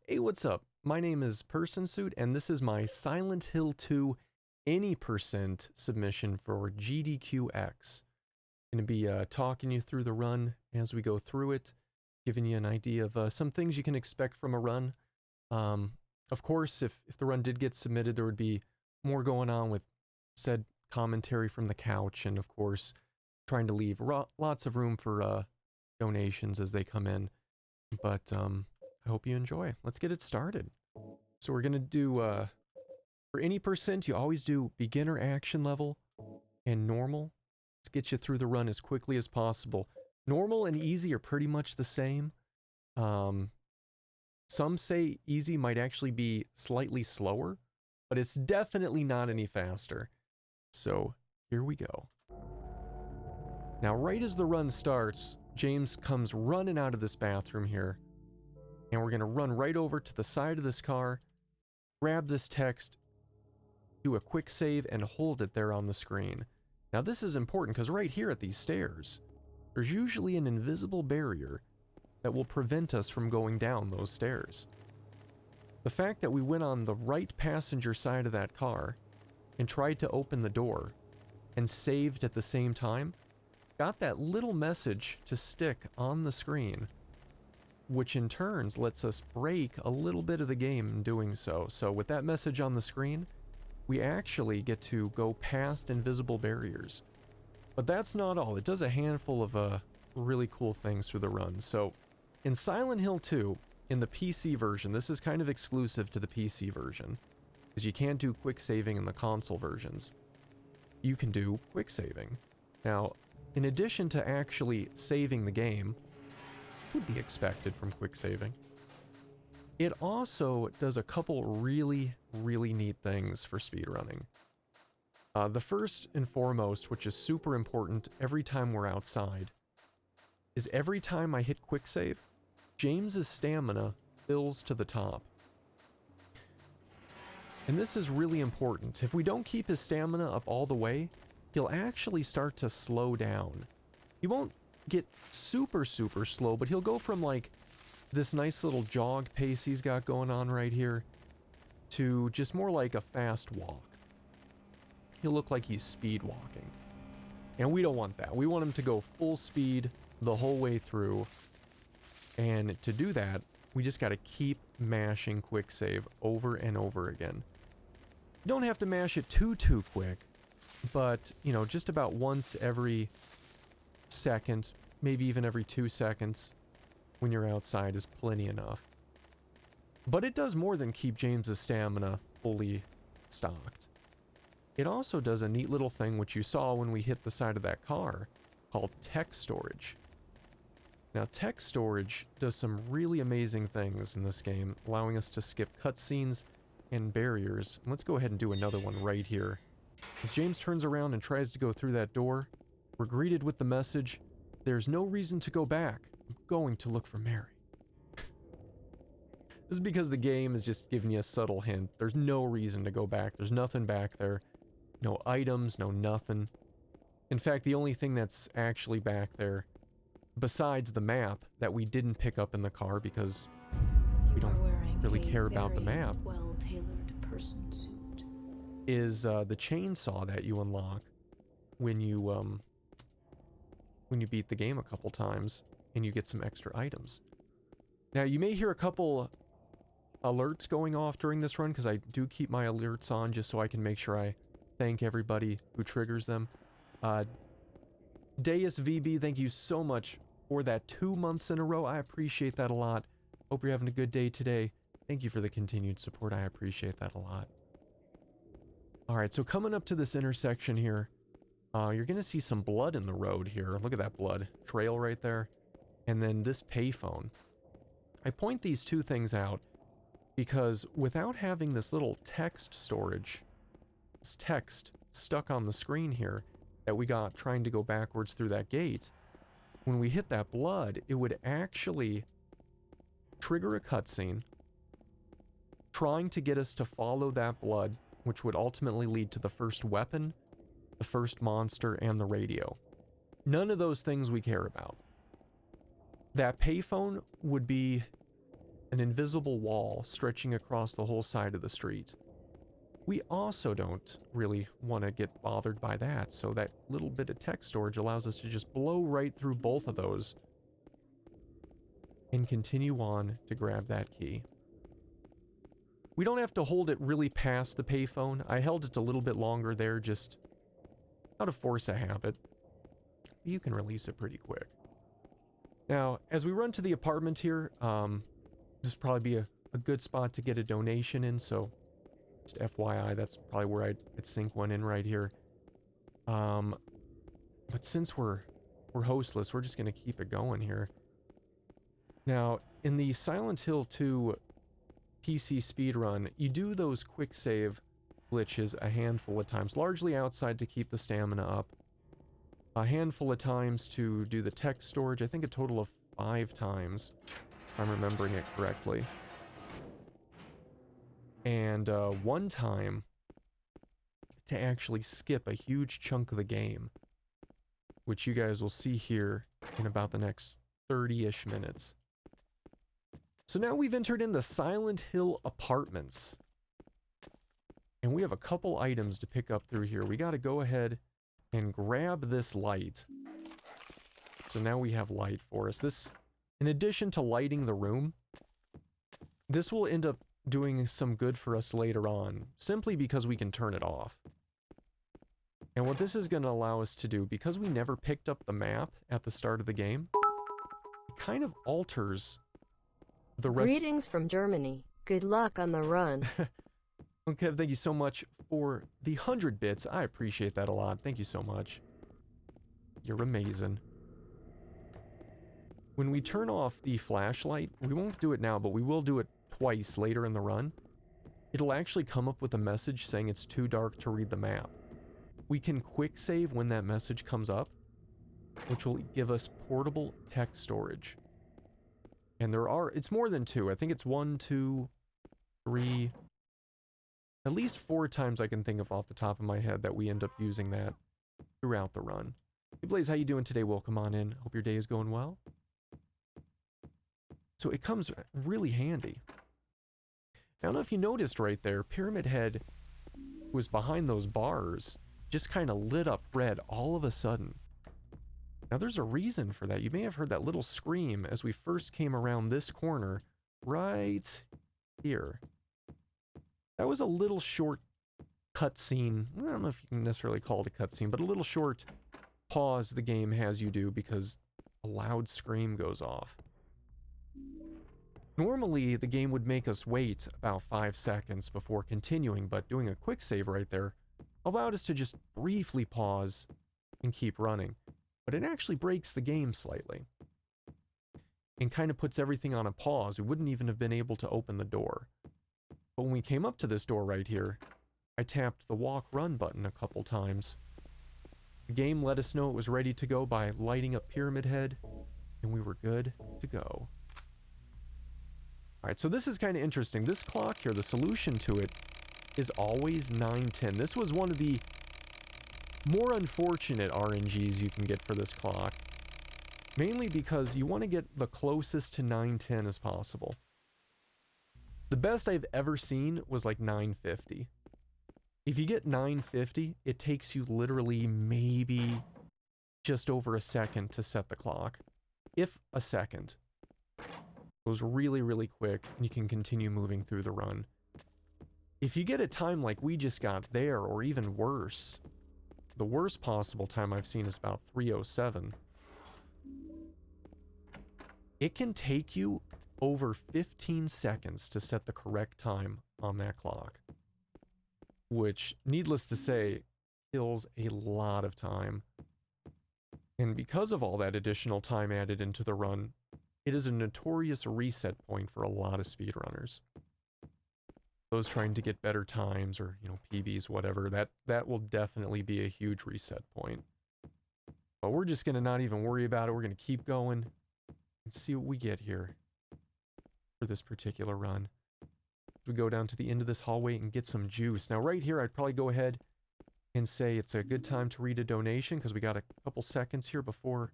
Hey, what's up? My name is Person Suit, and this is my Silent Hill 2 any percent submission for GDQx. Going to be talking you through the run as we go through it, giving you an idea of some things you can expect from a run. Of course, if the run did get submitted, there would be more going on with said commentary from the couch, and of course, trying to leave lots of room for donations as they come in. But I hope you enjoy. Let's get it started. So we're going to do, for any percent, you always do beginner action level and normal. Let's get you through the run as quickly as possible. Normal and easy are pretty much the same. Some say easy might actually be slightly slower, but it's definitely not any faster. So here we go. Now, right as the run starts, James comes running out of this bathroom here. And we're going to run right over to the side of this car, grab this text, do a quick save, and hold it there on the screen. Now this is important because right here at these stairs, there's usually an invisible barrier that will prevent us from going down those stairs. The fact that we went on the right passenger side of that car and tried to open the door and saved at the same time, got that little message to stick on the screen, which in turns lets us break a little bit of the game in doing so. So with that message on the screen, we actually get to go past invisible barriers. But that's not all. It does a handful of really cool things through the run. So in Silent Hill 2, in the PC version, this is kind of exclusive to the PC version, because you can't do quick saving in the console versions. You can do quick saving. Now, in addition to actually saving the game, would be expected from quick saving, it also does a couple really neat things for speedrunning. The first and foremost, which is super important every time we're outside, is every time I hit quick save, James's stamina fills to the top. And this is really important. If we don't keep his stamina up all the way, he'll actually start to slow down. He won't get super slow, but he'll go from like this nice little jog pace he's got going on right here to just more like a fast walk. He'll look like he's speed walking. And we don't want that. We want him to go full speed the whole way through. And to do that, we just got to keep mashing quick save over and over again. You don't have to mash it too quick, but you know, just about once every second, maybe even every 2 seconds when you're outside is plenty enough. But it does more than keep James's stamina fully stocked. It also does a neat little thing which you saw when we hit the side of that car, called text storage. Now text storage does some really amazing things in this game, allowing us to skip cutscenes and barriers. And let's go ahead and do another one right here. As James turns around and tries to go through that door, we're greeted with the message, "There's no reason to go back. I'm going to look for Mary." This is because the game is just giving you a subtle hint. There's no reason to go back. There's nothing back there. No items, no nothing. In fact, the only thing that's actually back there, besides the map that we didn't pick up in the car because we don't really care about the map, well-tailored person suit, is the chainsaw that you unlock when you beat the game a couple times and you get some extra items. Now, you may hear a couple alerts going off during this run because I do keep my alerts on just so I can make sure I thank everybody who triggers them. Deus VB, thank you so much for that 2 months in a row. I appreciate that a lot. Hope you're having a good day today. Thank you for the continued support. I appreciate that a lot. Alright, so coming up to this intersection here, you're going to see some blood in the road here. Look at that blood trail right there. And then this payphone. I point these two things out because without having this little text storage, this text stuck on the screen here that we got trying to go backwards through that gate, when we hit that blood, it would actually trigger a cutscene trying to get us to follow that blood, which would ultimately lead to the first weapon, the first monster, and the radio. None of those things we care about. That payphone would be an invisible wall stretching across the whole side of the street. We also don't really want to get bothered by that, so that little bit of text storage allows us to just blow right through both of those and continue on to grab that key. We don't have to hold it really past the payphone. I held it a little bit longer there, just out of force of habit. You can release it pretty quick. Now, as we run to the apartment here, this would probably be a good spot to get a donation in, so just FYI, that's probably where I'd sink one in right here. But since we're hostless, we're just going to keep it going here. Now, in the Silent Hill 2 PC speedrun, you do those quick save glitches a handful of times, largely outside to keep the stamina up. A handful of times to do the text storage, I think a total of 5 times, if I'm remembering it correctly. And one time to actually skip a huge chunk of the game, which you guys will see here in about the next 30-ish minutes. So now we've entered in the Silent Hill Apartments. And we have a couple items to pick up through here. We got to go ahead and grab this light. So now we have light for us. This, in addition to lighting the room, this will end up doing some good for us later on, simply because we can turn it off. And what this is going to allow us to do, because we never picked up the map at the start of the game, it kind of alters the rest. Greetings from Germany. Good luck on the run. Okay, thank you so much for the 100 bits. I appreciate that a lot. Thank you so much. You're amazing. When we turn off the flashlight, we won't do it now, but we will do it twice later in the run. It'll actually come up with a message saying it's too dark to read the map. We can quick save when that message comes up, which will give us portable text storage. And it's more than 2. I think it's 1, 2, 3, at least 4 times I can think of off the top of my head that we end up using that throughout the run. Hey Blaze, how you doing today? Welcome on in. Hope your day is going well. So it comes really handy. I don't know if you noticed right there, Pyramid Head was behind those bars, just kind of lit up red all of a sudden. Now there's a reason for that. You may have heard that little scream as we first came around this corner right here. That was a little short cutscene. I don't know if you can necessarily call it a cutscene, but a little short pause the game has you do because a loud scream goes off. Normally, the game would make us wait about 5 seconds before continuing, but doing a quick save right there allowed us to just briefly pause and keep running. But it actually breaks the game slightly and kind of puts everything on a pause. We wouldn't even have been able to open the door. But when we came up to this door right here, I tapped the walk run button a couple times. The game let us know it was ready to go by lighting up Pyramid Head, and we were good to go. Alright, so this is kind of interesting. This clock here, the solution to it is always 9:10. This was one of the more unfortunate RNGs you can get for this clock. Mainly because you want to get the closest to 9:10 as possible. The best I've ever seen was like 9:50. If you get 9:50, it takes you literally maybe just over a second to set the clock. If a second. It goes really, really quick, and you can continue moving through the run. If you get a time like we just got there, or even worse, the worst possible time I've seen is about 3:07. It can take you over 15 seconds to set the correct time on that clock. Which, needless to say, kills a lot of time. And because of all that additional time added into the run, it is a notorious reset point for a lot of speedrunners. Those trying to get better times or, PBs, whatever, that will definitely be a huge reset point. But we're just going to not even worry about it. We're going to keep going and see what we get here for this particular run. We go down to the end of this hallway and get some juice. Now right here, I'd probably go ahead and say it's a good time to read a donation because we got a couple seconds here before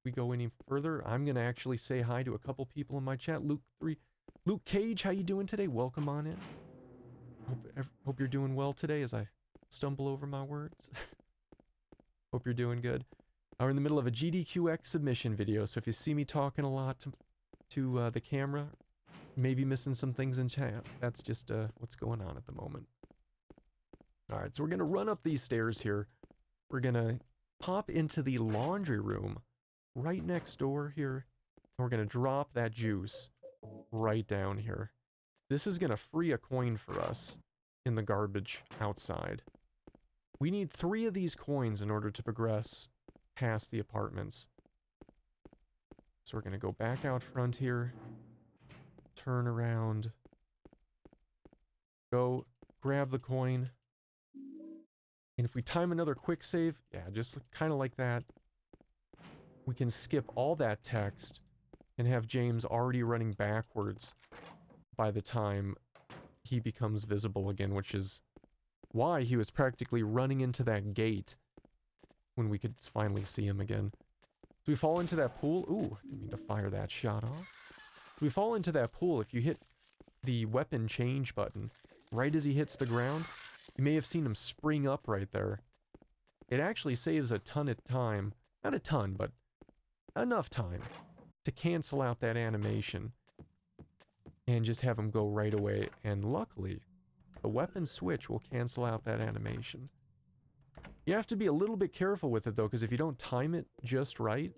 we go any further. I'm going to actually say hi to a couple people in my chat. Luke Luke Cage, how you doing today? Welcome on in. Hope you're doing well today as I stumble over my words. Hope you're doing good. We're in the middle of a GDQx submission video, so if you see me talking a lot to the camera, maybe missing some things in chat, that's just what's going on at the moment. Alright, so we're going to run up these stairs here. We're going to pop into the laundry room right next door here. And we're going to drop that juice right down here. This is going to free a coin for us in the garbage outside. We need 3 of these coins in order to progress past the apartments. So we're going to go back out front here. Turn around. Go grab the coin. And if we time another quick save, yeah, just kind of like that, we can skip all that text and have James already running backwards by the time he becomes visible again, which is why he was practically running into that gate when we could finally see him again. Do we fall into that pool? Ooh, didn't mean to fire that shot off. Do we fall into that pool if you hit the weapon change button right as he hits the ground? You may have seen him spring up right there. It actually saves a ton of time. Not a ton, but enough time to cancel out that animation and just have him go right away. And luckily, the weapon switch will cancel out that animation. You have to be a little bit careful with it though, because if you don't time it just right,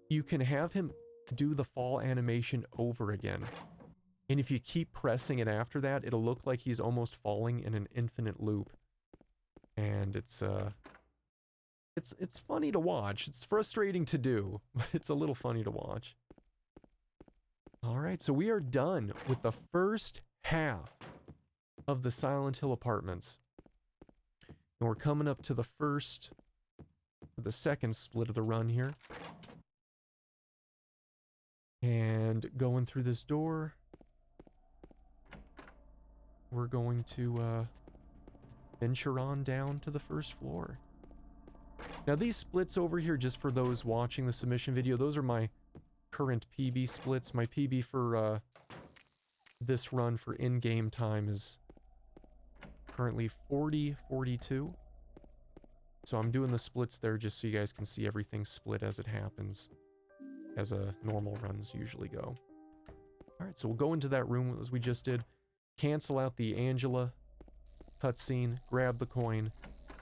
you can have him do the fall animation over again. And if you keep pressing it after that, it'll look like he's almost falling in an infinite loop. And it's funny to watch. It's frustrating to do, but it's a little funny to watch. Alright, so we are done with the first half of the Silent Hill apartments. And we're coming up to the second split of the run here. And going through this door, we're going to venture on down to the first floor. Now these splits over here, just for those watching the submission video, those are my current PB splits. My PB for this run for in-game time is currently 40-42. So I'm doing the splits there just so you guys can see everything split as it happens, as normal runs usually go. Alright, so we'll go into that room as we just did, cancel out the Angela cutscene, grab the coin,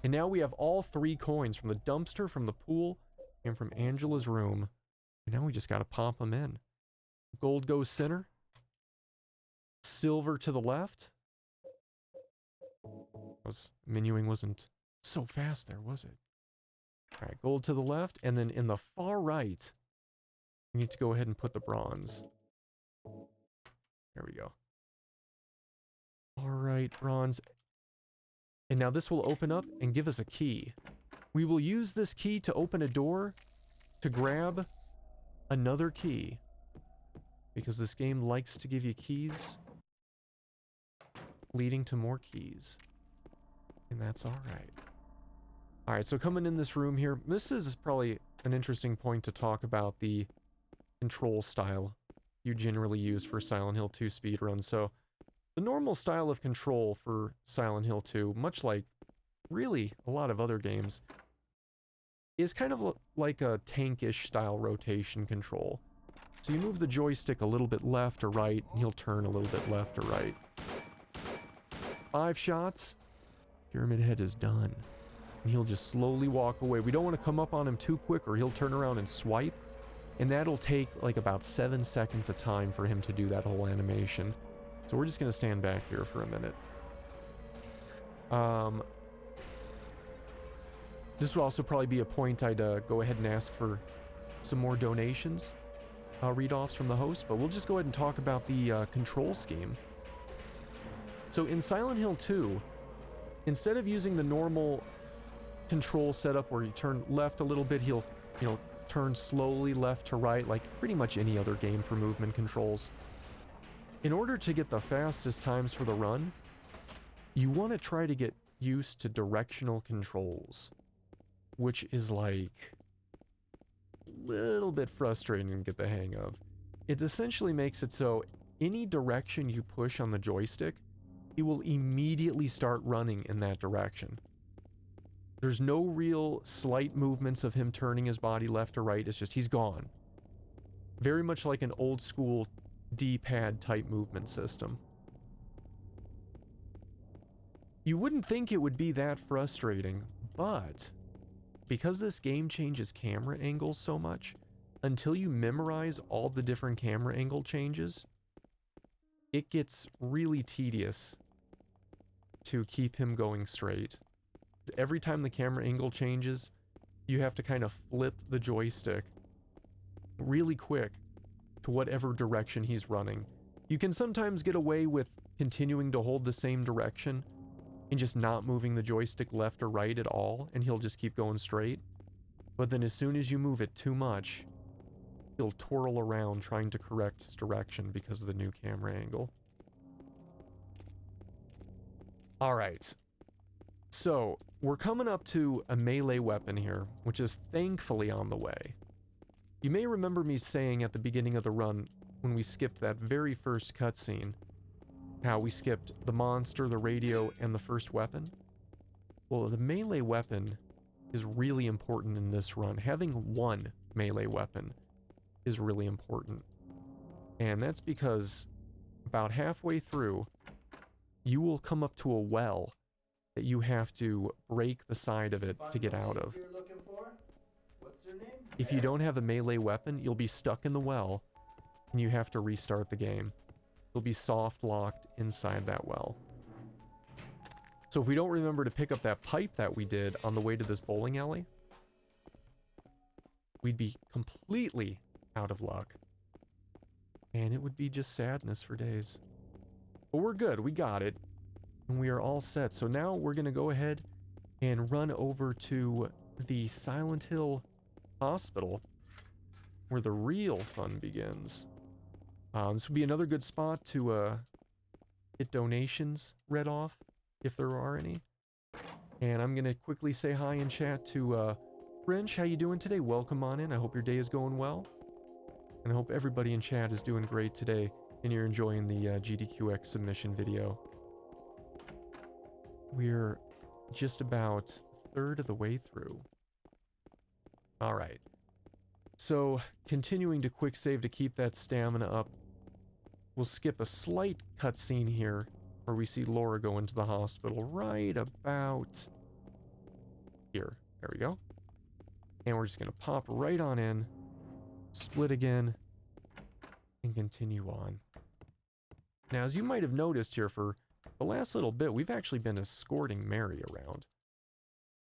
and now we have all 3 coins from the dumpster, from the pool, and from Angela's room. And now we just gotta pop them in. Gold goes center. Silver to the left. Menuing wasn't so fast there, was it? Alright, gold to the left, and then in the far right, we need to go ahead and put the bronze. There we go. Alright, bronze. And now this will open up and give us a key. We will use this key to open a door to grab another key, because this game likes to give you keys leading to more keys. And that's alright. Alright, so coming in this room here, this is probably an interesting point to talk about the control style you generally use for Silent Hill 2 speedruns. So, the normal style of control for Silent Hill 2, much like really a lot of other games, is kind of like a tankish style rotation control. So you move the joystick a little bit left or right, and he'll turn a little bit left or right. 5 shots, Pyramid Head is done. And he'll just slowly walk away. We don't want to come up on him too quick or he'll turn around and swipe. And that'll take like about 7 seconds of time for him to do that whole animation. So we're just going to stand back here for a minute. This would also probably be a point I'd go ahead and ask for some more donations, read-offs from the host, but we'll just go ahead and talk about the control scheme. So in Silent Hill 2, instead of using the normal control setup where you turn left a little bit, he'll, turn slowly left to right, like pretty much any other game for movement controls. In order to get the fastest times for the run, you want to try to get used to directional controls, which is like a little bit frustrating to get the hang of. It essentially makes it so any direction you push on the joystick, he will immediately start running in that direction. There's no real slight movements of him turning his body left or right. It's just he's gone. Very much like an old school D-pad type movement system. You wouldn't think it would be that frustrating, but because this game changes camera angles so much, until you memorize all the different camera angle changes, it gets really tedious to keep him going straight. Every time the camera angle changes, you have to kind of flip the joystick really quick to whatever direction he's running. You can sometimes get away with continuing to hold the same direction and just not moving the joystick left or right at all, and he'll just keep going straight. But then as soon as you move it too much, he'll twirl around trying to correct his direction because of the new camera angle. Alright, so we're coming up to a melee weapon here, which is thankfully on the way. You may remember me saying at the beginning of the run, when we skipped that very first cutscene, how we skipped the monster, the radio, and the first weapon. Well, the melee weapon is really important in this run. Having one melee weapon is really important. And that's because about halfway through, you will come up to a well that you have to break the side of it to get out of. If you don't have a melee weapon, you'll be stuck in the well, and you have to restart the game. You'll be soft locked inside that well. So if we don't remember to pick up that pipe that we did on the way to this bowling alley, we'd be completely out of luck. And it would be just sadness for days. But we're good, we got it. And we are all set. So now we're going to go ahead and run over to the Silent Hill Hospital, where the real fun begins. This would be another good spot to get donations read off, if there are any. And I'm going to quickly say hi in chat to French. How you doing today? Welcome on in. I hope your day is going well. And I hope everybody in chat is doing great today and you're enjoying the GDQX submission video. We're just about a third of the way through. Alright. So, continuing to quick save to keep that stamina up. We'll skip a slight cutscene here where we see Laura go into the hospital right about here. There we go. And we're just going to pop right on in, split again, and continue on. Now, as you might have noticed here, for the last little bit, we've actually been escorting Mary around.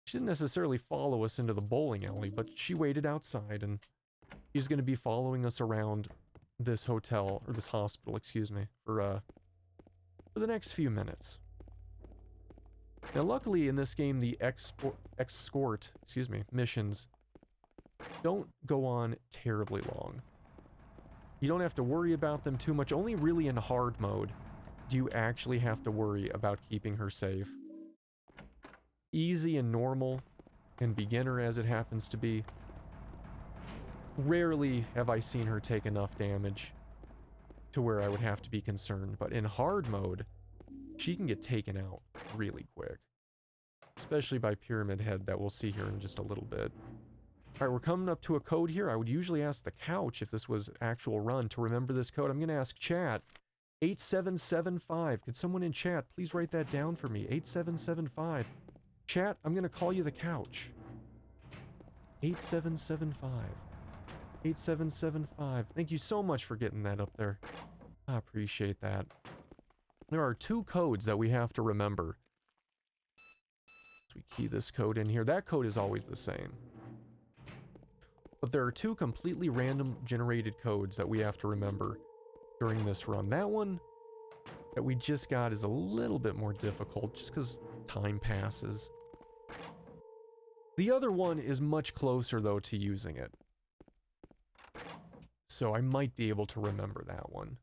She didn't necessarily follow us into the bowling alley, but she waited outside, and she's going to be following us around this hotel, or this hospital, excuse me, for the next few minutes. Now, luckily in this game, the escort missions don't go on terribly long. You don't have to worry about them too much. Only really in hard mode do you actually have to worry about keeping her safe. Easy and normal, and beginner as it happens to be, rarely have I seen her take enough damage to where I would have to be concerned. But in hard mode, she can get taken out really quick. Especially by Pyramid Head that we'll see here in just a little bit. Alright, we're coming up to a code here. I would usually ask the couch if this was actual run to remember this code. I'm going to ask chat. 8775. Could someone in chat please write that down for me? 8775. Chat, I'm going to call you the couch. 8775. 8775. Thank you so much for getting that up there. I appreciate that. There are two codes that we have to remember. So we key this code in here. That code is always the same. But there are two completely random generated codes that we have to remember during this run. That one that we just got is a little bit more difficult just because time passes. The other one is much closer though to using it. So I might be able to remember that one.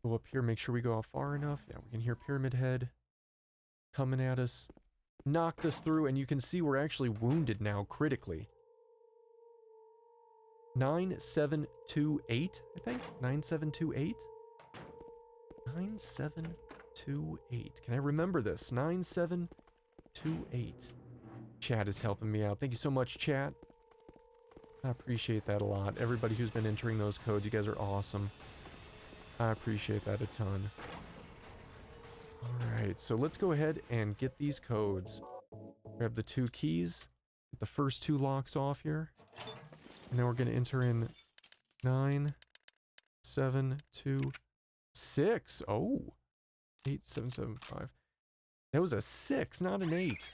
Go up here, make sure we go out far enough. Yeah, we can hear Pyramid Head coming at us. Knocked us through, and you can see we're actually wounded now critically. 9728, I think? 9728? 9728. Can I remember this? 9728. Chat is helping me out. Thank you so much, chat. I appreciate that a lot. Everybody who's been entering those codes, you guys are awesome. I appreciate that a ton. Alright, so let's go ahead and get these codes. Grab the 2 keys. Get the first 2 locks off here. And then we're going to enter in 9726. Oh, 8775. That was a 6, not an 8.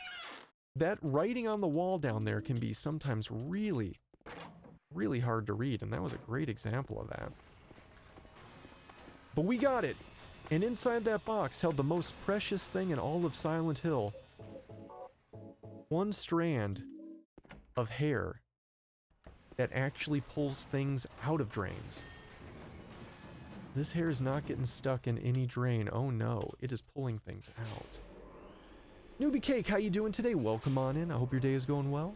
That writing on the wall down there can be sometimes really, really hard to read, and that was a great example of that. But we got it! And inside that box held the most precious thing in all of Silent Hill. 1 strand of hair that actually pulls things out of drains. This hair is not getting stuck in any drain. Oh no, it is pulling things out. Newbie Cake, how you doing today? Welcome on in. I hope your day is going well.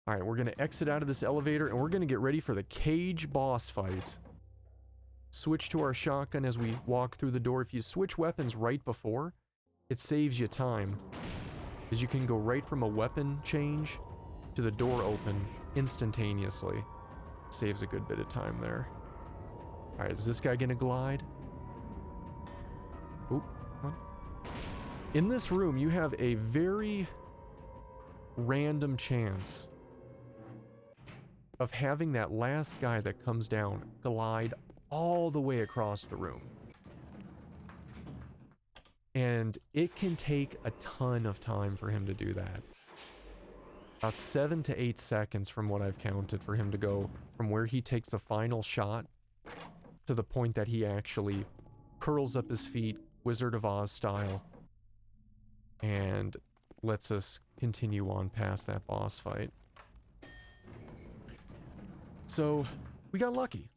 Alright, we're going to exit out of this elevator and we're going to get ready for the cage boss fight. Switch to our shotgun as we walk through the door. If you switch weapons right before, it saves you time. Because you can go right from a weapon change to the door open instantaneously. Saves a good bit of time there. Alright, is this guy gonna glide? Oop, come on. In this room, you have a very random chance of having that last guy that comes down glide all the way across the room. And it can take a ton of time for him to do that. About 7 to 8 seconds from what I've counted for him to go from where he takes the final shot to the point that he actually curls up his feet, Wizard of Oz style, and lets us continue on past that boss fight. So, we got lucky.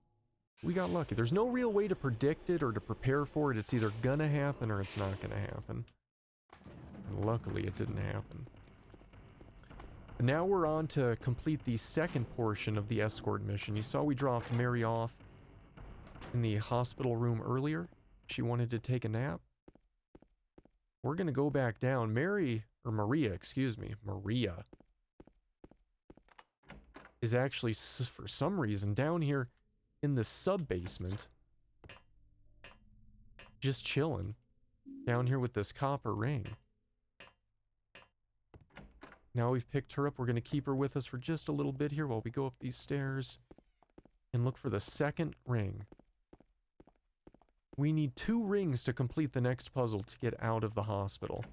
We got lucky. There's no real way to predict it or to prepare for it. It's either gonna happen or it's not gonna happen. And luckily, it didn't happen. But now we're on to complete the second portion of the escort mission. You saw we dropped Mary off in the hospital room earlier. She wanted to take a nap. We're gonna go back down. Maria, is actually, for some reason, down here in the sub-basement, just chilling down here with this copper ring. Now we've picked her up, we're going to keep her with us for just a little bit here while we go up these stairs and look for the second ring. We need 2 rings to complete the next puzzle to get out of the hospital.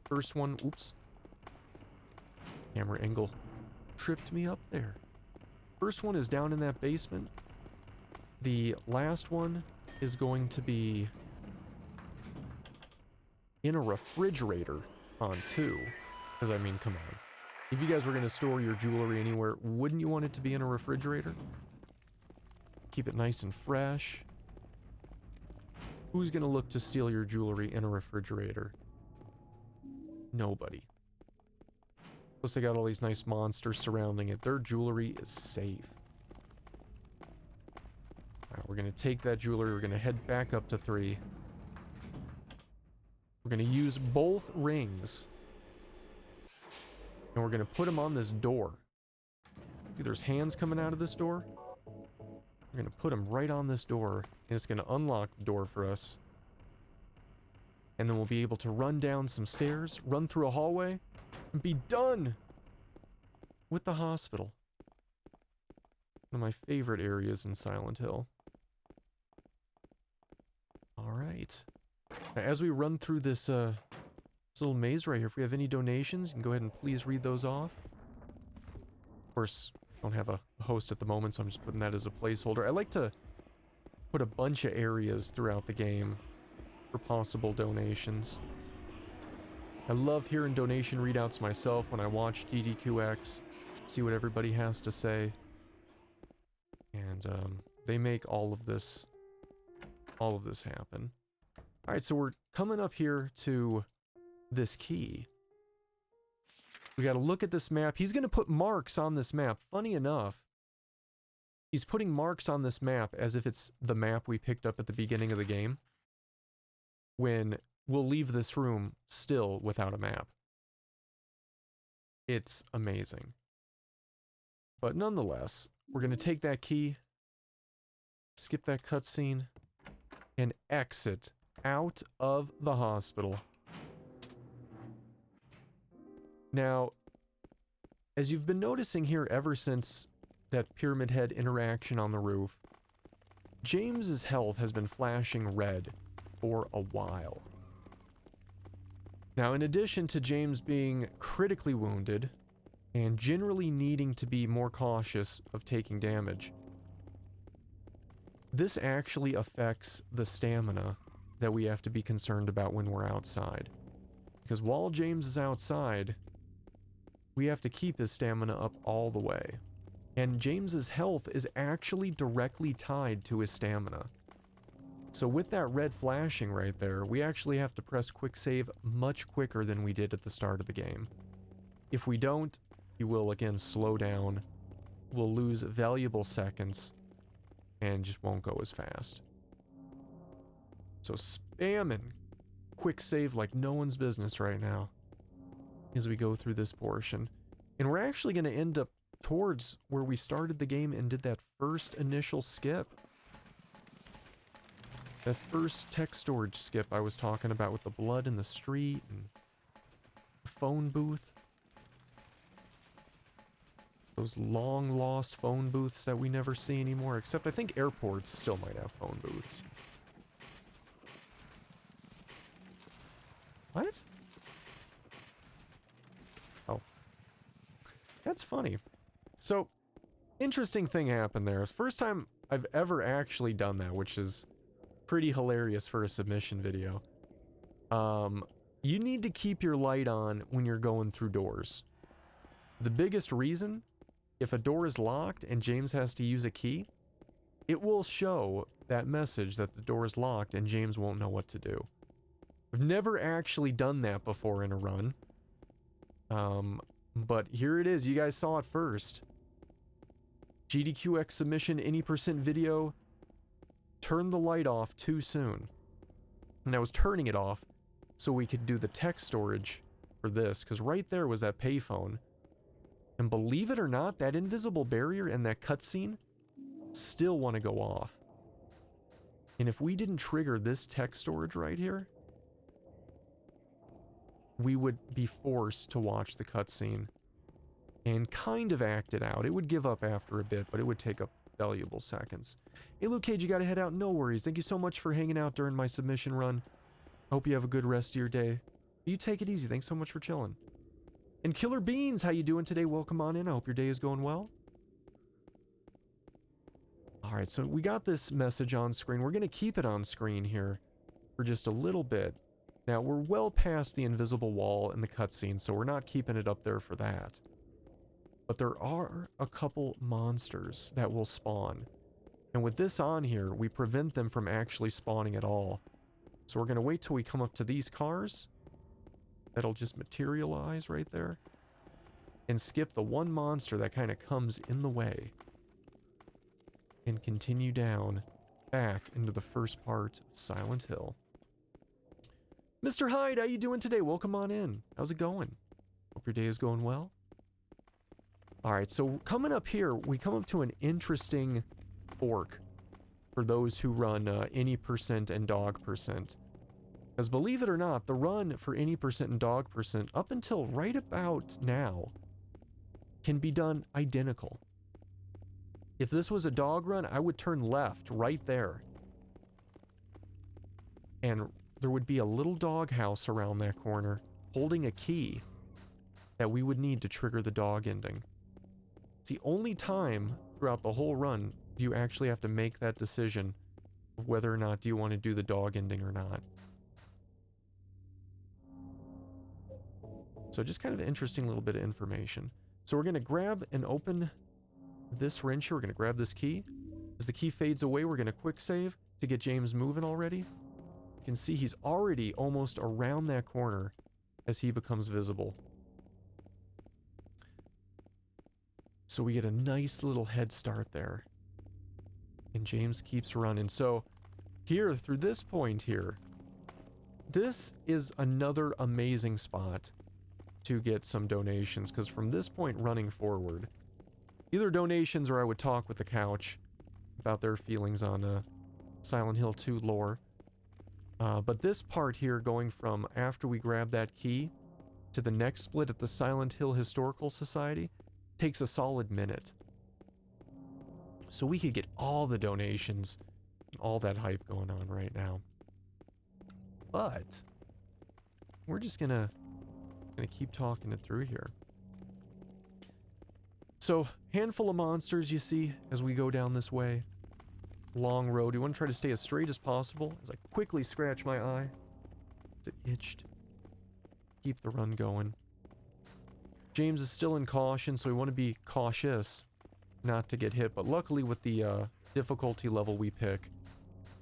First one, oops. Camera angle tripped me up there. First one is down in that basement. The last one is going to be in a refrigerator on 2. Because, I mean, come on. If you guys were going to store your jewelry anywhere, wouldn't you want it to be in a refrigerator? Keep it nice and fresh. Who's going to look to steal your jewelry in a refrigerator? Nobody. Plus they got all these nice monsters surrounding it. Their jewelry is safe. Alright, we're going to take that jewelry. We're going to head back up to 3. We're going to use both rings. And we're going to put them on this door. See, there's hands coming out of this door. We're going to put them right on this door. And it's going to unlock the door for us. And then we'll be able to run down some stairs, run through a hallway, and be done with the hospital. One of my favorite areas in Silent Hill. Alright. As we run through this little maze right here, if we have any donations, you can go ahead and please read those off. Of course, I don't have a host at the moment, so I'm just putting that as a placeholder. I like to put a bunch of areas throughout the game for possible donations. I love hearing donation readouts myself when I watch GQDx, see what everybody has to say. And they make all of this happen. Alright, so we're coming up here to this key. We got to look at this map. He's going to put marks on this map. Funny enough, he's putting marks on this map as if it's the map we picked up at the beginning of the game, when we'll leave this room still without a map. It's amazing. But nonetheless, we're going to take that key, skip that cutscene, and exit out of the hospital. Now, as you've been noticing here ever since that Pyramid Head interaction on the roof, James's health has been flashing red for a while. Now, in addition to James being critically wounded and generally needing to be more cautious of taking damage, this actually affects the stamina that we have to be concerned about when we're outside. Because while James is outside, we have to keep his stamina up all the way. And James's health is actually directly tied to his stamina. So with that red flashing right there, we actually have to press quick save much quicker than we did at the start of the game. If we don't, he will again slow down, we'll lose valuable seconds, and just won't go as fast. So spamming quick save like no one's business right now as we go through this portion. And we're actually going to end up towards where we started the game and did that first initial skip. That first tech storage skip I was talking about with the blood in the street and the phone booth. Those long lost phone booths that we never see anymore, except I think airports still might have phone booths. What? Oh. That's funny. So, interesting thing happened there. First time I've ever actually done that, which is pretty hilarious for a submission video. You need to keep your light on when you're going through doors. The biggest reason, if a door is locked and James has to use a key, it will show that message that the door is locked and James won't know what to do. I've never actually done that before in a run. But here it is. You guys saw it first. GQDx submission, any percent video. Turned the light off too soon. And I was turning it off so we could do the text storage for this, because right there was that payphone. And believe it or not, that invisible barrier and that cutscene still want to go off. And if we didn't trigger this text storage right here, we would be forced to watch the cutscene and kind of act it out. It would give up after a bit, but it would take up valuable seconds. Hey, Luke Cage, you gotta head out. No worries. Thank you so much for hanging out during my submission run. Hope you have a good rest of your day. You take it easy. Thanks so much for chilling. And Killer Beans, how you doing today? Welcome on in. I hope your day is going well. Alright, so we got this message on screen. We're gonna keep it on screen here for just a little bit. Now, we're well past the invisible wall in the cutscene, so we're not keeping it up there for that. But there are a couple monsters that will spawn. And with this on here, we prevent them from actually spawning at all. So we're going to wait till we come up to these cars. That'll just materialize right there. And skip the one monster that kind of comes in the way. And continue down, back into the first part of Silent Hill. Mr. Hyde, how you doing today? Welcome on in. How's it going? Hope your day is going well. Alright, so coming up here, we come up to an interesting fork for those who run any percent and dog percent. Because believe it or not, the run for any percent and dog percent up until right about now can be done identical. If this was a dog run, I would turn left right there. And there would be a little dog house around that corner holding a key that we would need to trigger the dog ending. It's the only time throughout the whole run do you actually have to make that decision of whether or not do you want to do the dog ending or not. So just kind of an interesting little bit of information. So we're going to grab and open this wrench here. We're going to grab this key. As the key fades away, we're going to quick save to get James moving already. You can see he's already almost around that corner as he becomes visible. So we get a nice little head start there. And James keeps running. So here, through this point here, this is another amazing spot to get some donations, because from this point running forward, either donations or I would talk with the couch about their feelings on Silent Hill 2 lore. But this part here, going from after we grab that key to the next split at the Silent Hill Historical Society, takes a solid minute. So we could get all the donations, all that hype going on right now. But we're just gonna keep talking it through here. So, handful of monsters you see as we go down this way. Long road. You want to try to stay as straight as possible as I quickly scratch my eye. It itched. Keep the run going. James is still in caution, so we want to be cautious not to get hit. But luckily with the difficulty level we pick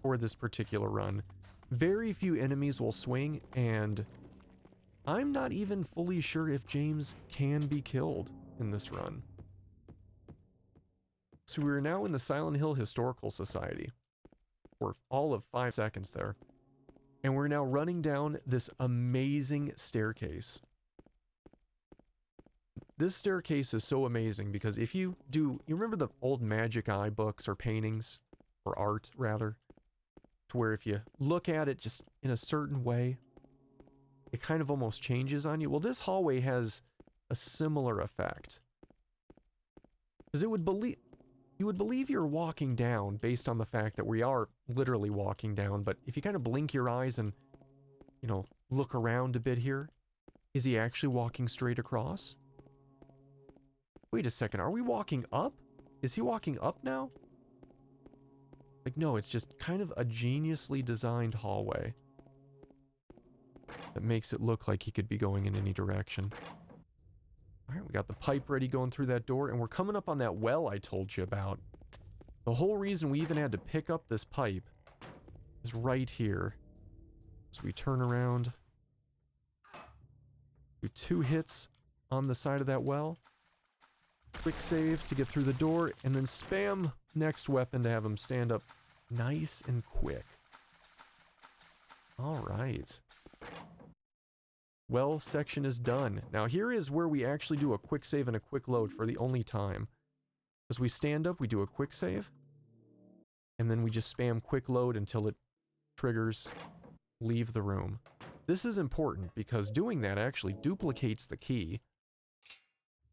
for this particular run, very few enemies will swing, and I'm not even fully sure if James can be killed in this run. So we're now in the Silent Hill Historical Society for all of 5 seconds there. And we're now running down this amazing staircase. This staircase is so amazing because if you remember the old Magic Eye books or paintings, or art rather, to where if you look at it just in a certain way, it kind of almost changes on you. Well, this hallway has a similar effect. Because you would believe you're walking down based on the fact that we are literally walking down, but if you kind of blink your eyes and, you know, look around a bit here, is he actually walking straight across? Wait a second, are we walking up? Is he walking up now? Like, no, it's just kind of a geniusly designed hallway that makes it look like he could be going in any direction. Alright, we got the pipe ready going through that door, and we're coming up on that well I told you about. The whole reason we even had to pick up this pipe is right here. So we turn around, do 2 hits on the side of that well, quick save to get through the door, and then spam next weapon to have him stand up nice and quick. Alright. Well section is done. Now here is where we actually do a quick save and a quick load for the only time. As we stand up, we do a quick save, and then we just spam quick load until it triggers leave the room. This is important because doing that actually duplicates the key,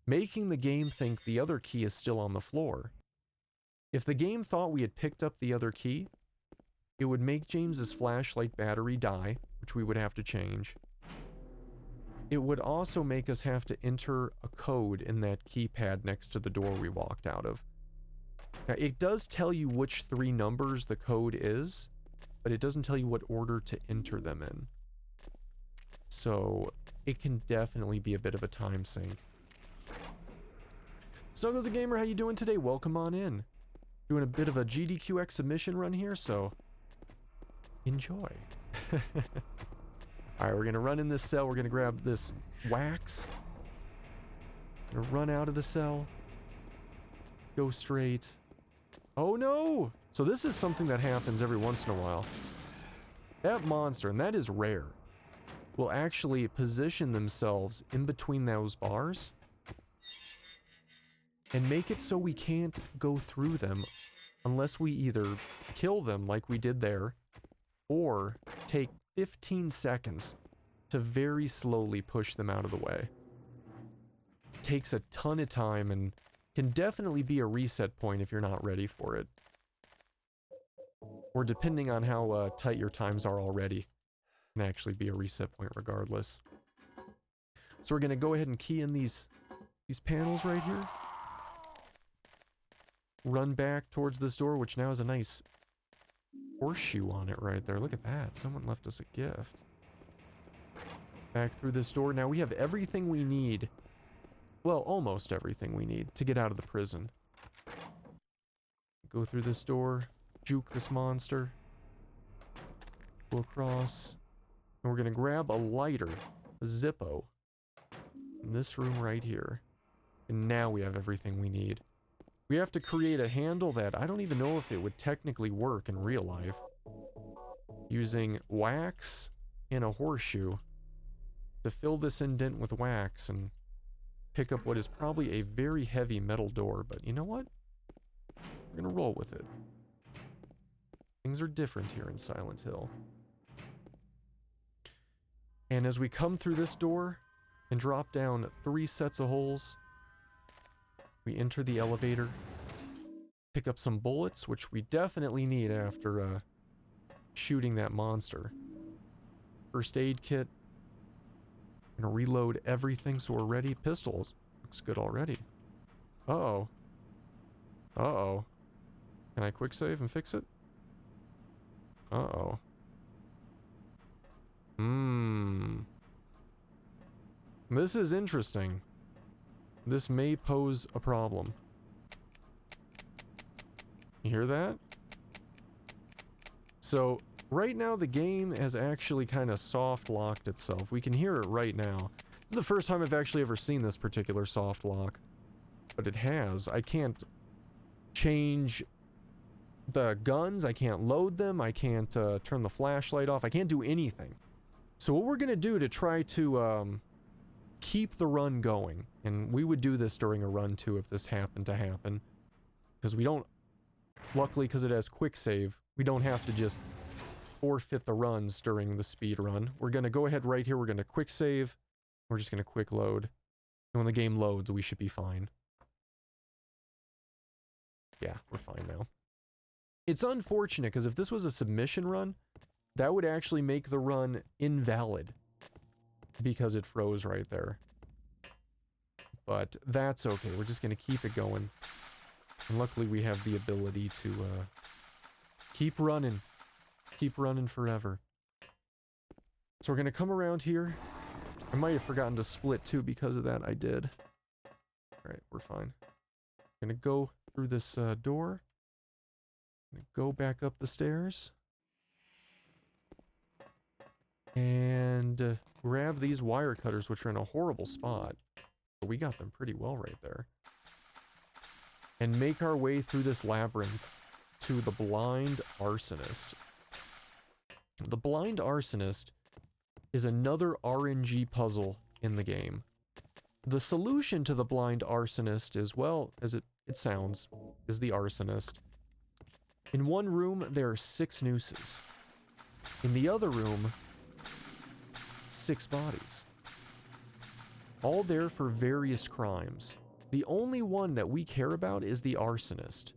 making the game think the other key is still on the floor. If the game thought we had picked up the other key, it would make James's flashlight battery die, which we would have to change. It would also make us have to enter a code in that keypad next to the door we walked out of. Now, it does tell you which 3 numbers the code is, but it doesn't tell you what order to enter them in. So, it can definitely be a bit of a time sink. Snuggles the Gamer, how you doing today? Welcome on in. Doing a bit of a GQDx submission run here, so enjoy. Alright, we're gonna run in this cell, we're gonna grab this wax. Gonna run out of the cell. Go straight. Oh no! So this is something that happens every once in a while. That monster, and that is rare, will actually position themselves in between those bars and make it so we can't go through them unless we either kill them like we did there, or take 15 seconds to very slowly push them out of the way. Takes a ton of time and can definitely be a reset point if you're not ready for it. Or depending on how tight your times are already, can actually be a reset point regardless. So we're gonna go ahead and key in these panels right here. Run back towards this door, which now has a nice horseshoe on it right there. Look at that. Someone left us a gift. Back through this door. Now we have everything we need. Well, almost everything we need to get out of the prison. Go through this door. Juke this monster. Go across. And we're going to grab a lighter. A Zippo. In this room right here. And now we have everything we need. We have to create a handle that I don't even know if it would technically work in real life. Using wax and a horseshoe to fill this indent with wax and pick up what is probably a very heavy metal door. But you know what? We're gonna roll with it. Things are different here in Silent Hill. And as we come through this door and drop down 3 sets of holes, we enter the elevator, pick up some bullets, which we definitely need after shooting that monster. First aid kit. Gonna reload everything so we're ready. Pistols. Looks good already. Uh-oh. Uh-oh. Can I quick save and fix it? Uh-oh. This is interesting. This may pose a problem. You hear that? So, right now the game has actually kind of soft locked itself. We can hear it right now. This is the first time I've actually ever seen this particular soft lock. But it has. I can't change the guns, I can't load them, I can't turn the flashlight off, I can't do anything. So what we're gonna do to try to keep the run going, and we would do this during a run too if this happened to happen, because we don't, luckily because it has quick save, we don't have to just forfeit the runs during the speed run. We're gonna go ahead right here, we're gonna quick save, we're just gonna quick load, and when the game loads we should be fine. Yeah, we're fine now. It's unfortunate because if this was a submission run, that would actually make the run invalid because it froze right there. But that's okay. We're just going to keep it going. And luckily we have the ability to keep running. Keep running forever. So we're going to come around here. I might have forgotten to split too because of that. I did. Alright, we're fine. Going to go through this door. Go back up the stairs. And grab these wire cutters, which are in a horrible spot. But we got them pretty well right there. And make our way through this labyrinth to the Blind Arsonist. The Blind Arsonist is another RNG puzzle in the game. The solution to the Blind Arsonist is, well, as it sounds, is the arsonist. In one room, there are 6 nooses. In the other room, 6 bodies. All there for various crimes. The only one that we care about is the arsonist.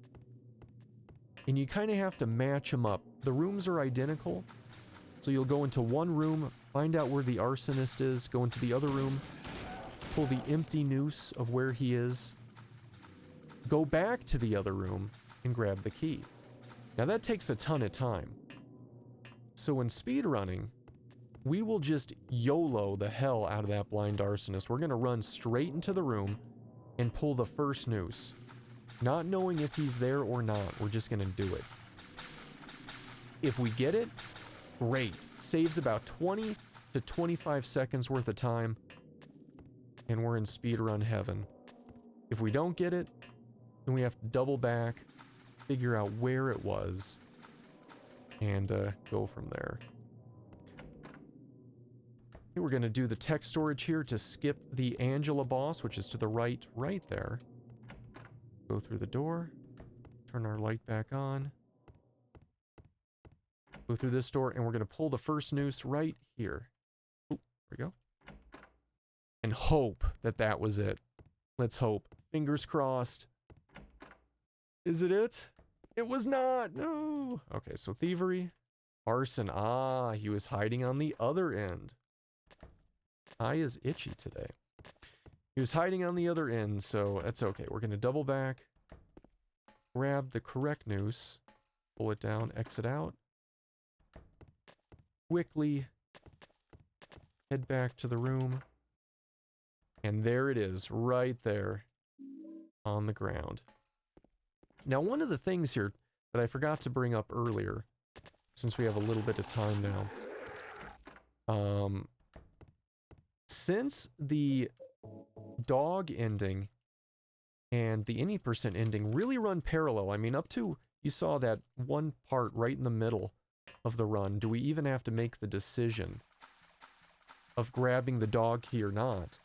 And you kind of have to match them up. The rooms are identical, so you'll go into one room, find out where the arsonist is, go into the other room, pull the empty noose of where he is, go back to the other room, and grab the key. Now that takes a ton of time. So in speedrunning, we will just YOLO the hell out of that blind arsonist. We're gonna run straight into the room and pull the first noose. Not knowing if he's there or not, we're just gonna do it. If we get it, great. Saves about 20 to 25 seconds worth of time, and we're in speedrun heaven. If we don't get it, then we have to double back, figure out where it was, and go from there. Okay, we're going to do the tech storage here to skip the Angela boss, which is to the right there. Go through the door, turn our light back on, go through this door, and we're going to pull the first noose right here. Ooh, there we go. And hope that that was it. Let's hope. Fingers crossed. Is it it? It was not. No. Okay, so thievery. Arson. Ah, he was hiding on the other end. Eye is itchy today. He was hiding on the other end, so that's okay. We're going to double back. Grab the correct noose. Pull it down. Exit out. Quickly head back to the room. And there it is. Right there. On the ground. Now, one of the things here that I forgot to bring up earlier, since we have a little bit of time now, since the dog ending and the any percent ending really run parallel. I mean, up to, you saw that one part right in the middle of the run. Do we even have to make the decision of grabbing the dog key or not?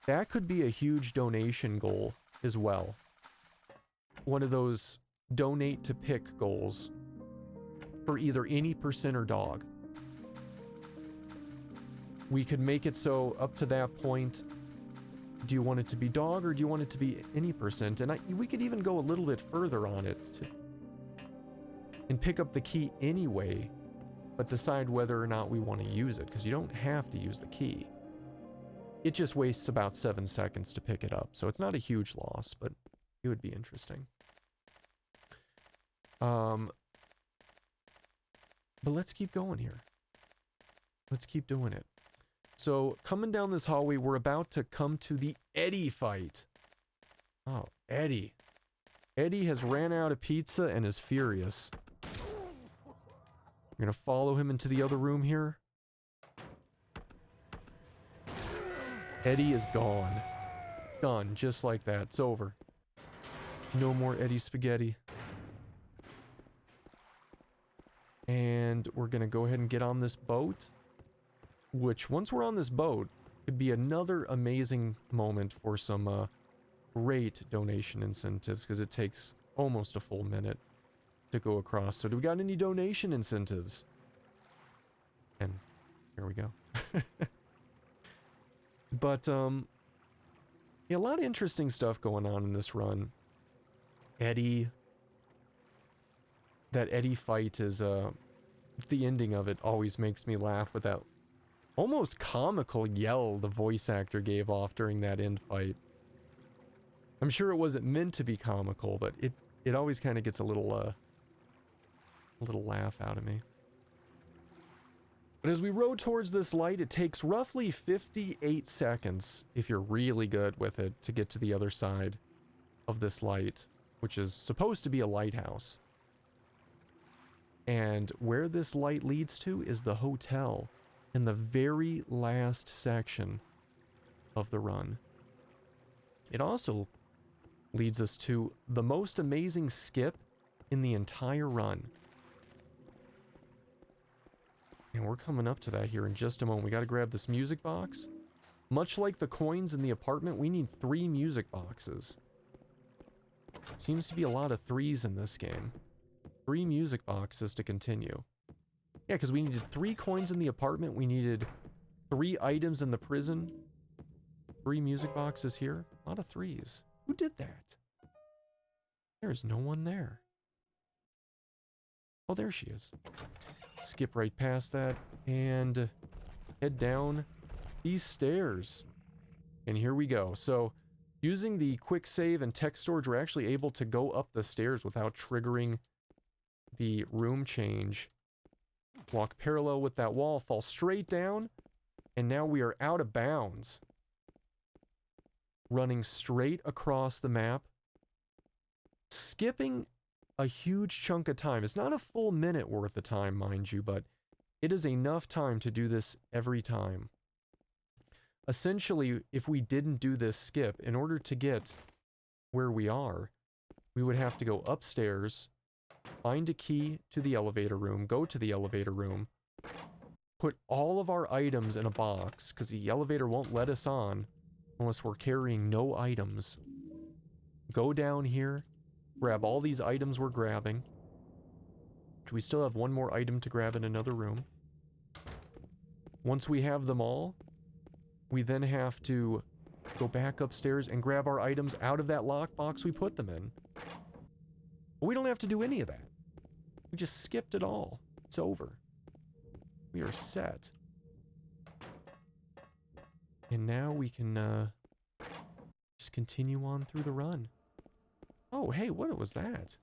That could be a huge donation goal as well. One of those donate to pick goals for either any percent or dog. We could make it so up to that point, do you want it to be dog or do you want it to be any percent? And we could even go a little bit further on it and pick up the key anyway, but decide whether or not we want to use it, because you don't have to use the key. It just wastes about 7 seconds to pick it up, so it's not a huge loss, but it would be interesting. But let's keep going here. Let's keep doing it. So, coming down this hallway, we're about to come to the Eddie fight. Oh, Eddie. Eddie has ran out of pizza and is furious. We're gonna follow him into the other room here. Eddie is gone. Done, just like that. It's over. No more Eddie spaghetti. And we're gonna go ahead and get on this boat. Which, once we're on this boat, could be another amazing moment for some great donation incentives, because it takes almost a full minute to go across. So do we got any donation incentives? And here we go. But, yeah, a lot of interesting stuff going on in this run. Eddie. That Eddie fight is, the ending of it always makes me laugh with that almost comical yell the voice actor gave off during that end fight. I'm sure it wasn't meant to be comical, but it always kind of gets a little laugh out of me. But as we row towards this light, it takes roughly 58 seconds, if you're really good with it, to get to the other side of this light, which is supposed to be a lighthouse. And where this light leads to is the hotel in the very last section of the run. It also leads us to the most amazing skip in the entire run. And we're coming up to that here in just a moment. We got to grab this music box. Much like the coins in the apartment, we need 3 music boxes. Seems to be a lot of 3s in this game. 3 music boxes to continue. Yeah, because we needed 3 coins in the apartment. We needed 3 items in the prison. 3 music boxes here. A lot of 3s. Who did that? There's no one there. Oh, there she is. Skip right past that and head down these stairs. And here we go. So, using the quick save and text storage, we're actually able to go up the stairs without triggering the room change. Walk parallel with that wall, fall straight down, and now we are out of bounds. Running straight across the map. Skipping a huge chunk of time. It's not a full minute worth of time, mind you, but it is enough time to do this every time. Essentially, if we didn't do this skip, in order to get where we are, we would have to go upstairs, find a key to the elevator room, go to the elevator room, put all of our items in a box, because the elevator won't let us on unless we're carrying no items. Go down here, grab all these items we're grabbing, which we still have one more item to grab in another room. Once we have them all, we then have to go back upstairs and grab our items out of that lockbox we put them in. But we don't have to do any of that. We just skipped it all. It's over. We are set. And now we can just continue on through the run. Oh, hey, what was that?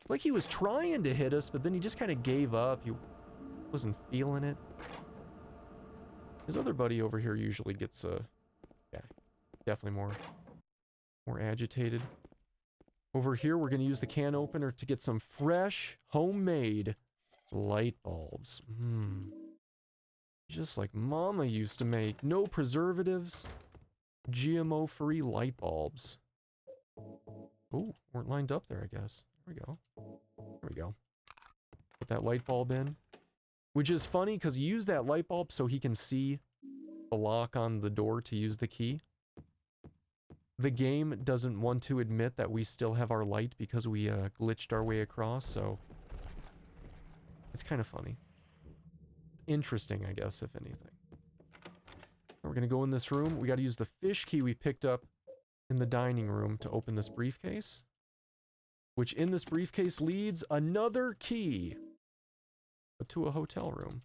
Like he was trying to hit us, but then he just kind of gave up. He wasn't feeling it. His other buddy over here usually gets, yeah, definitely more agitated. Over here, we're going to use the can opener to get some fresh, homemade light bulbs. Just like Mama used to make. No preservatives, GMO-free light bulbs. Oh, weren't lined up there, I guess. There we go. There we go. Put that light bulb in. Which is funny because you use that light bulb so he can see the lock on the door to use the key. The game doesn't want to admit that we still have our light because we glitched our way across, so it's kind of funny. Interesting, I guess, if anything. We're going to go in this room. We got to use the fish key we picked up in the dining room to open this briefcase, which in this briefcase leads another key, but to a hotel room.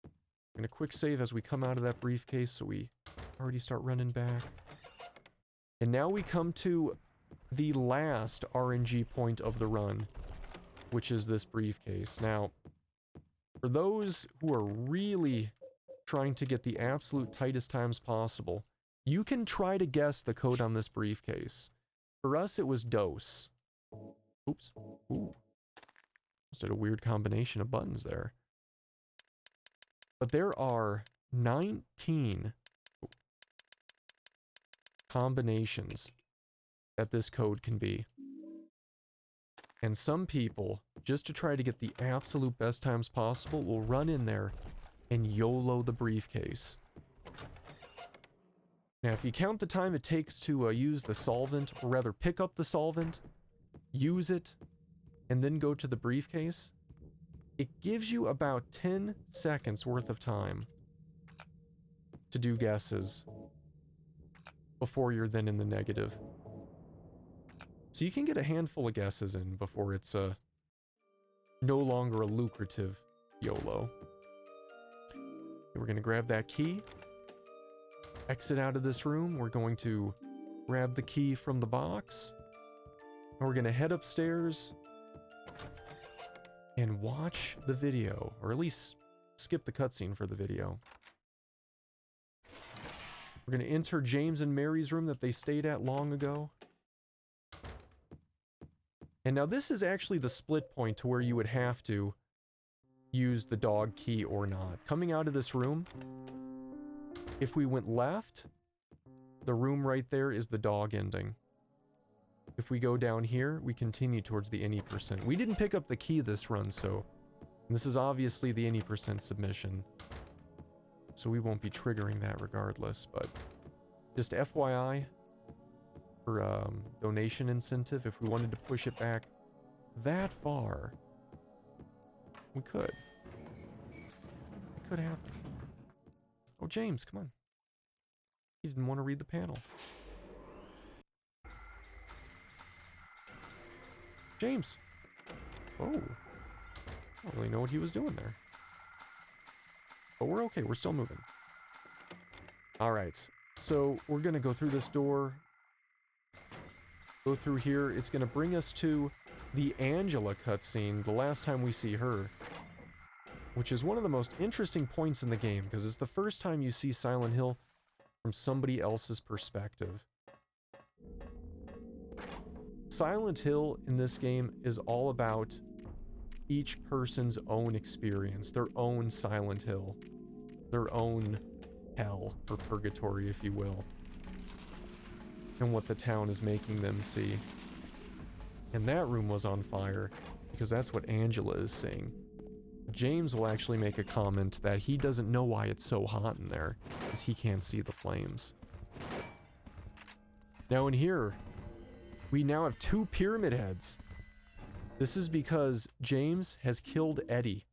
I'm going to quick save as we come out of that briefcase so we already start running back. And now we come to the last RNG point of the run, which is this briefcase. Now, for those who are really trying to get the absolute tightest times possible, you can try to guess the code on this briefcase. For us, it was DOS. Oops. Ooh. Just did a weird combination of buttons there. But there are 19 combinations that this code can be. And some people, just to try to get the absolute best times possible, will run in there and YOLO the briefcase. Now, if you count the time it takes to use the solvent, or rather pick up the solvent, use it, and then go to the briefcase, it gives you about 10 seconds worth of time to do guesses before you're then in the negative. So you can get a handful of guesses in before it's no longer a lucrative YOLO. We're going to grab that key, exit out of this room. We're going to grab the key from the box, and we're going to head upstairs and watch the video, or at least skip the cutscene for the video. We're going to enter James and Mary's room that they stayed at long ago. And now this is actually the split point to where you would have to use the dog key or not. Coming out of this room, if we went left, the room right there is the dog ending. If we go down here, we continue towards the any percent. We didn't pick up the key this run, so this is obviously the any percent submission. So we won't be triggering that regardless, but just FYI, for donation incentive, if we wanted to push it back that far, we could. It could happen. Oh, James, come on. He didn't want to read the panel. James! Oh. I don't really know what he was doing there. But we're okay, we're still moving. Alright, so we're gonna go through this door. Go through here. It's gonna bring us to the Angela cutscene, the last time we see her. Which is one of the most interesting points in the game, because it's the first time you see Silent Hill from somebody else's perspective. Silent Hill in this game is all about each person's own experience, their own Silent Hill, their own hell, or purgatory, if you will, and what the town is making them see. And that room was on fire, because that's what Angela is seeing. James will actually make a comment that he doesn't know why it's so hot in there, because he can't see the flames. Now in here, we now have 2 pyramid heads. This is because James has killed Eddie.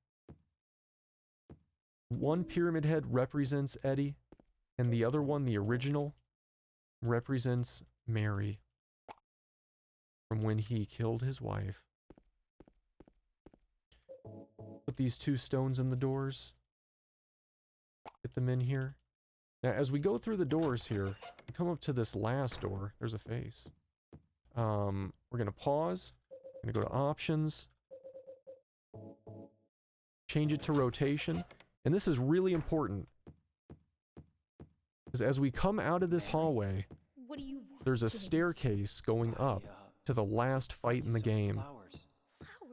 One pyramid head represents Eddie, and the other one, the original, represents Mary from when he killed his wife. Put these 2 stones in the doors. Get them in here. Now, as we go through the doors here, we come up to this last door. There's a face. We're going to pause. I'm going to go to options. Change it to rotation. And this is really important, because as we come out of this hallway, there's a staircase going up to the last fight in the game.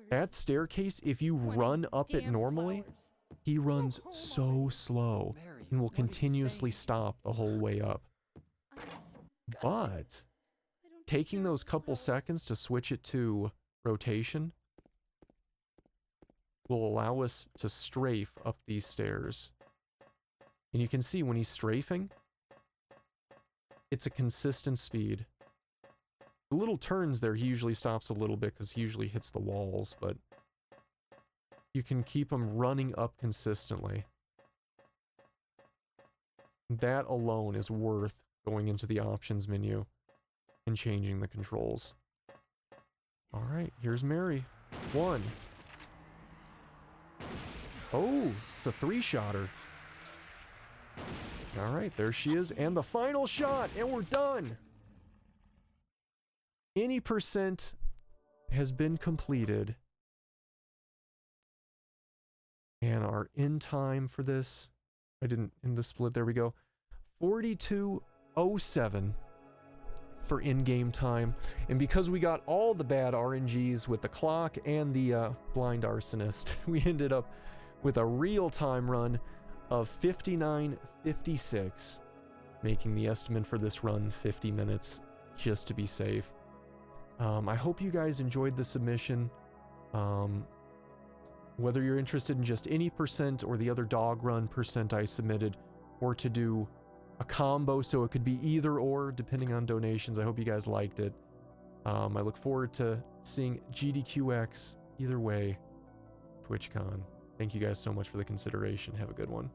That staircase, if you run up it normally, he runs so slow and will continuously stop the whole way up. But taking those couple seconds to switch it to rotation will allow us to strafe up these stairs. And you can see when he's strafing, it's a consistent speed. The little turns there, he usually stops a little bit because he usually hits the walls, but you can keep him running up consistently. That alone is worth going into the options menu and changing the controls. All right, here's Mary. 1. Oh, it's a 3-shotter. All right, there she is. And the final shot, and we're done. Any percent has been completed. And our end time for this, I didn't end the split, there we go. 42:07 for in-game time. And because we got all the bad RNGs with the clock and the blind arsonist, we ended up with a real-time run of 59:56, making the estimate for this run 50 minutes, just to be safe. I hope you guys enjoyed the submission. Whether you're interested in just any percent or the other dog run percent I submitted, or to do a combo so it could be either or, depending on donations, I hope you guys liked it. I look forward to seeing GDQX either way, TwitchCon. Thank you guys so much for the consideration. Have a good one.